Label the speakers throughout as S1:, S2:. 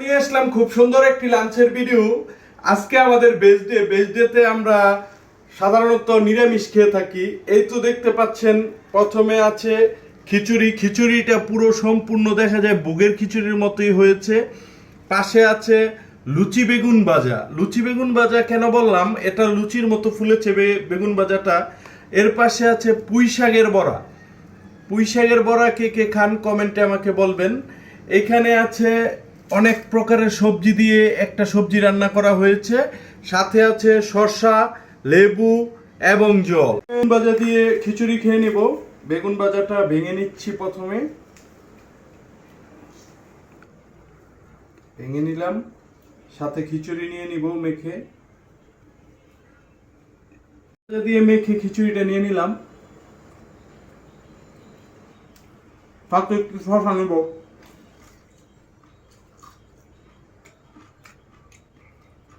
S1: নিয়ে আসলাম খুব সুন্দর একটি লাঞ্চের ভিডিও। আজকে আমাদের বেস্ট ডেতে আমরা সাধারণত নিরামিষ খেয়ে থাকি। এই তো দেখতে পাচ্ছেন, প্রথমে আছে খিচুড়ি। খিচুড়িটা পুরো সম্পূর্ণ দেখা যায় ভোগের খিচুড়ির মতোই হয়েছে। পাশে আছে লুচি বেগুন ভাজা। লুচি বেগুন ভাজা কেন বললাম, এটা লুচির মতো ফুলেছে বেগুন ভাজাটা। এর পাশে আছে পুঁই শাকের বড়া। পুঁই শাকের বড়া কে কে খান কমেন্টে আমাকে বলবেন। এখানে আছে অনেক প্রকারের সবজি দিয়ে একটা সবজি রান্না করা হয়েছে, সাথে আছে শসা, লেবু এবং জল। বেগুন ভাজা দিয়ে খিচুড়ি খেয়ে নিব। বেগুন ভাজাটা ভেঙে নিচ্ছি, প্রথমে ভেঙে নিলাম, সাথে খিচুড়ি নিয়ে নিব মেখে। দিয়ে মেখে খিচুড়িটা নিয়ে নিলাম, সাথে একটু শসা নেব।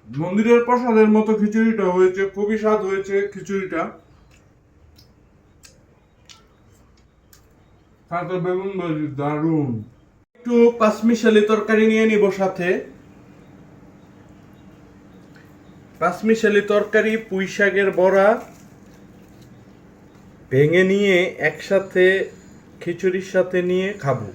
S1: মন্দিরের প্রসাদের মতো খিচুড়িটা হয়েছে, খুবই স্বাদ হয়েছে খিচুড়িটা। সাথে বেগুন ভাজি দারুন। একটু পাঁচমিশালি তরকারি নিয়ে নিব সাথে। পাঁচমিশালি তরকারি, পুঁই শাকের বড়া ভেঙে নিয়ে একসাথে খিচুড়ির সাথে নিয়ে খাবো।